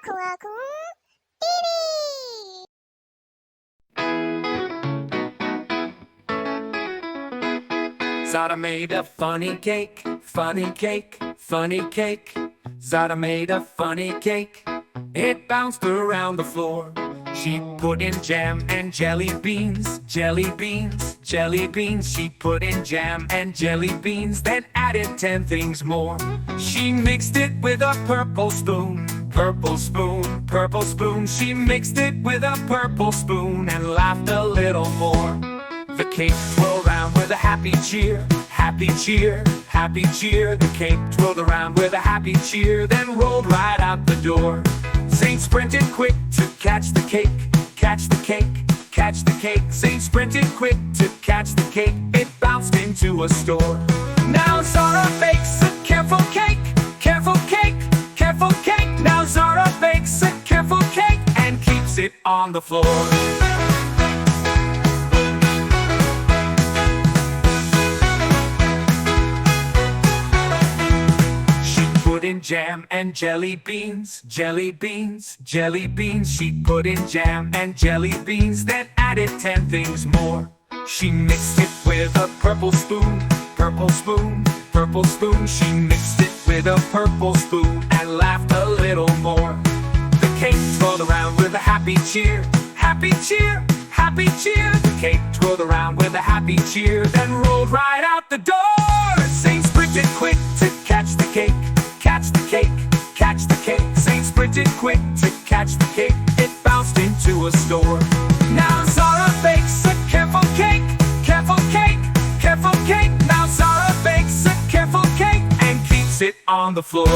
Akhoon Akhoon TV. Zara made a funny cake, funny cake, funny cake. Zara made a funny cake. It bounced around the floor. She put in jam and jelly beans, jelly beans, jelly beans. She put in jam and jelly beans, then added 10 things more. She mixed it with a purple spoon, purple spoon, purple spoon. She mixed it with a purple spoon and laughed a little more. The cake twirled around with a happy cheer, happy cheer, happy cheer. The cake twirled around with a happy cheer, then rolled right out the door. Saint sprinted quick to catch the cake, catch the cake, catch the cake. Saint sprinted quick to catch the cake. It bounced into a store. Now Zara bakes a careful cake, careful cake, careful cake. Now Zara bakes a careful cake and keeps it on the floor. Put in jam and jelly beans, jelly beans, jelly beans. She put in jam and jelly beans, then added 10 things more. She mixed it with a purple spoon, purple spoon, purple spoon. She mixed it with a purple spoon and laughed a little more. The cake twirled around with a happy cheer, happy cheer, happy cheer. The cake twirled around with a happy cheer, then rolled right out the door. Saint sprinted quick to catch the cake, catch the cake, catch the cake. Saint sprinted quick to catch the cake. It bounced into a store. Now Zara bakes a careful cake, careful cake, careful cake. Now Zara bakes a careful cake and keeps it on the floor.